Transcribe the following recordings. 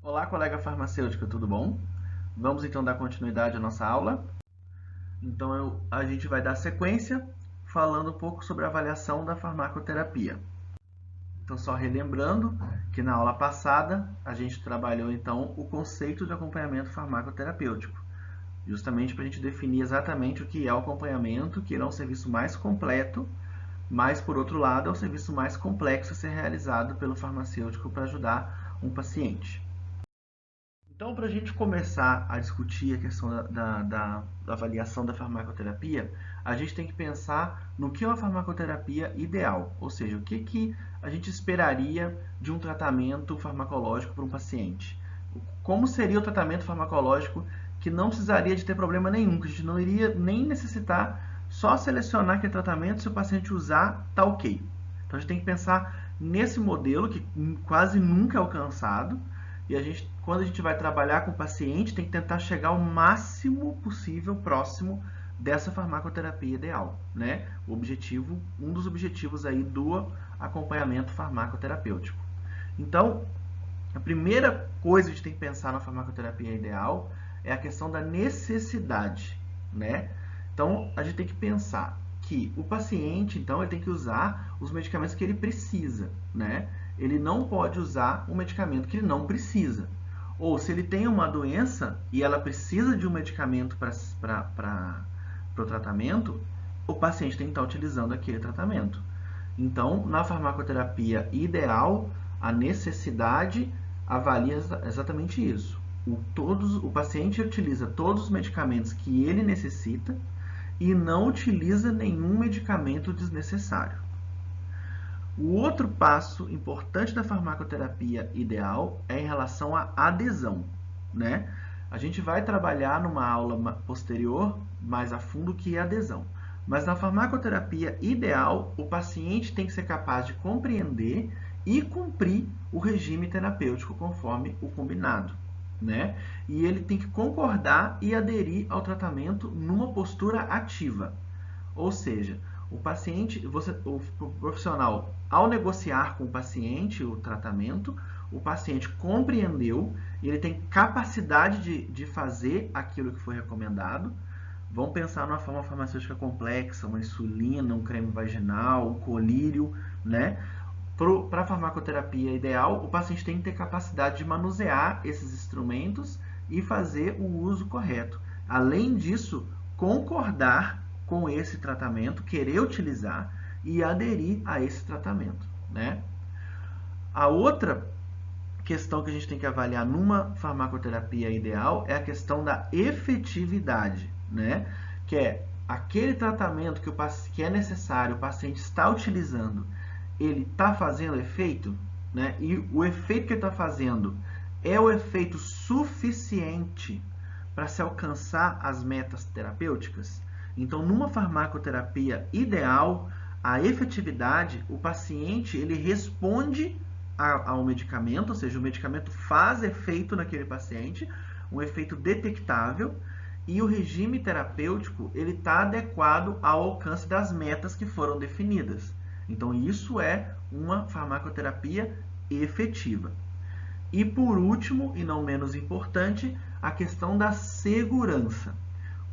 Olá, colega farmacêutica, tudo bom? Vamos então dar continuidade à nossa aula. Então, a gente vai dar sequência falando um pouco sobre a avaliação da farmacoterapia. Então, só relembrando que na aula passada a gente trabalhou então o conceito de acompanhamento farmacoterapêutico, justamente para a gente definir exatamente o que é o acompanhamento, que ele é um serviço mais completo, mas por outro lado é um serviço mais complexo a ser realizado pelo farmacêutico para ajudar um paciente. Então, para a gente começar a discutir a questão da avaliação da farmacoterapia, a gente tem que pensar no que é uma farmacoterapia ideal, ou seja, o que a gente esperaria de um tratamento farmacológico para um paciente. Como seria o tratamento farmacológico que não precisaria de ter problema nenhum, que a gente não iria nem necessitar só selecionar aquele tratamento, se o paciente usar, tá ok. Então, a gente tem que pensar nesse modelo que quase nunca é alcançado, e quando a gente vai trabalhar com o paciente, tem que tentar chegar ao máximo possível próximo dessa farmacoterapia ideal, né? Um dos objetivos aí do acompanhamento farmacoterapêutico. Então, a primeira coisa que a gente tem que pensar na farmacoterapia ideal é a questão da necessidade, né? Então, a gente tem que pensar que o paciente, então, ele tem que usar os medicamentos que ele precisa, né? Ele não pode usar um medicamento que ele não precisa. Ou se ele tem uma doença e ela precisa de um medicamento para o tratamento, o paciente tem que estar utilizando aquele tratamento. Então, na farmacoterapia ideal, a necessidade avalia exatamente isso. O paciente utiliza todos os medicamentos que ele necessita e não utiliza nenhum medicamento desnecessário. O outro passo importante da farmacoterapia ideal é em relação à adesão, né? A gente vai trabalhar numa aula posterior mais a fundo o que é adesão. Mas na farmacoterapia ideal, o paciente tem que ser capaz de compreender e cumprir o regime terapêutico conforme o combinado, né? E ele tem que concordar e aderir ao tratamento numa postura ativa. Ou seja, o profissional, ao negociar com o paciente o tratamento, o paciente compreendeu e ele tem capacidade de fazer aquilo que foi recomendado. Vamos pensar numa forma farmacêutica complexa, uma insulina, um creme vaginal, um colírio, né? Para a farmacoterapia ideal, o paciente tem que ter capacidade de manusear esses instrumentos e fazer o uso correto. Além disso, concordar com esse tratamento, querer utilizar e aderir a esse tratamento, né? A outra questão que a gente tem que avaliar numa farmacoterapia ideal é a questão da efetividade, né? Que é aquele tratamento que é necessário, o paciente está utilizando, ele está fazendo efeito, né? E o efeito que ele está fazendo é o efeito suficiente para se alcançar as metas terapêuticas? Então, numa farmacoterapia ideal, a efetividade, o paciente ele responde ao medicamento, ou seja, o medicamento faz efeito naquele paciente, um efeito detectável, e o regime terapêutico ele está adequado ao alcance das metas que foram definidas. Então, isso é uma farmacoterapia efetiva. E por último, e não menos importante, a questão da segurança.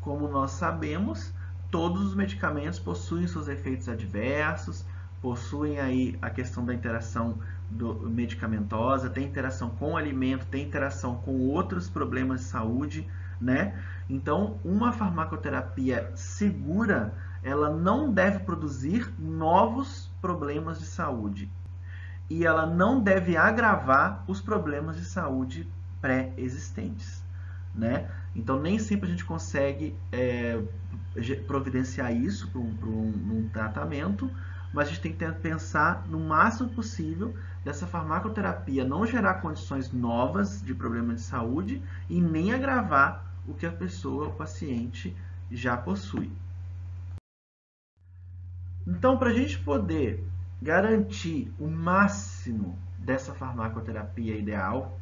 Como nós sabemos, todos os medicamentos possuem seus efeitos adversos, possuem aí a questão da interação medicamentosa, tem interação com o alimento, tem interação com outros problemas de saúde, né? Então, uma farmacoterapia segura, ela não deve produzir novos problemas de saúde. E ela não deve agravar os problemas de saúde pré-existentes, né? Então, nem sempre a gente consegue providenciar isso para um tratamento, mas a gente tem que pensar no máximo possível dessa farmacoterapia não gerar condições novas de problema de saúde e nem agravar o que a pessoa, o paciente, já possui. Então, para a gente poder garantir o máximo dessa farmacoterapia ideal,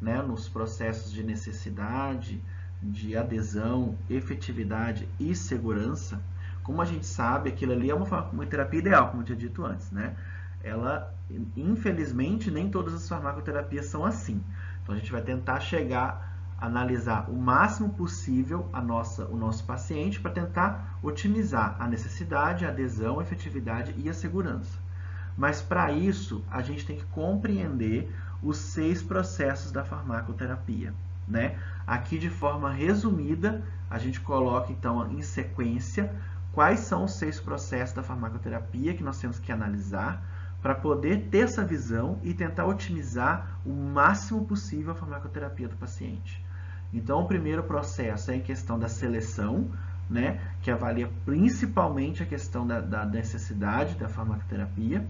né, nos processos de necessidade, de adesão, efetividade e segurança, como a gente sabe, aquilo ali é uma terapia ideal, como eu tinha dito antes, né? Infelizmente, nem todas as farmacoterapias são assim. Então, a gente vai tentar analisar o máximo possível o nosso paciente para tentar otimizar a necessidade, a adesão, a efetividade e a segurança. Mas para isso, a gente tem que compreender os 6 processos da farmacoterapia, né? Aqui, de forma resumida, a gente coloca então em sequência quais são os 6 processos da farmacoterapia que nós temos que analisar para poder ter essa visão e tentar otimizar o máximo possível a farmacoterapia do paciente. Então, o primeiro processo é a questão da seleção, né, que avalia principalmente a questão da necessidade da farmacoterapia,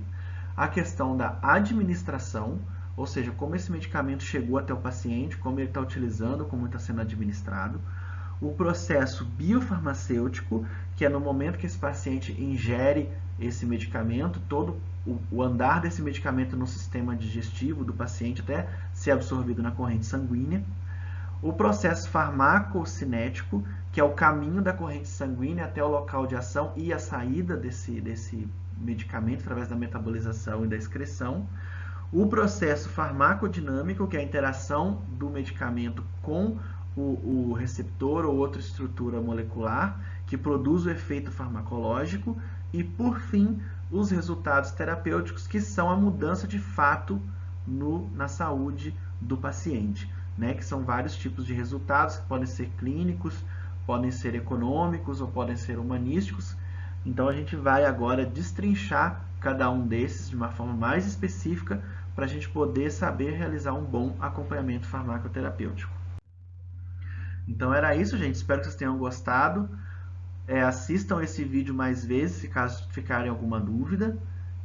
a questão da administração, ou seja, como esse medicamento chegou até o paciente, como ele está utilizando, como está sendo administrado, o processo biofarmacêutico, que é no momento que esse paciente ingere esse medicamento, todo o andar desse medicamento no sistema digestivo do paciente até ser absorvido na corrente sanguínea, o processo farmacocinético, que é o caminho da corrente sanguínea até o local de ação e a saída desse medicamento através da metabolização e da excreção. O processo farmacodinâmico, que é a interação do medicamento com o receptor ou outra estrutura molecular, que produz o efeito farmacológico. E, por fim, os resultados terapêuticos, que são a mudança de fato na saúde do paciente, né? Que são vários tipos de resultados, que podem ser clínicos, podem ser econômicos ou podem ser humanísticos. Então, a gente vai agora destrinchar cada um desses de uma forma mais específica para a gente poder saber realizar um bom acompanhamento farmacoterapêutico. Então, era isso, gente. Espero que vocês tenham gostado. Assistam esse vídeo mais vezes, caso ficarem alguma dúvida.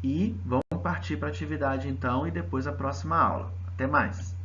E vamos partir para a atividade, então, e depois a próxima aula. Até mais!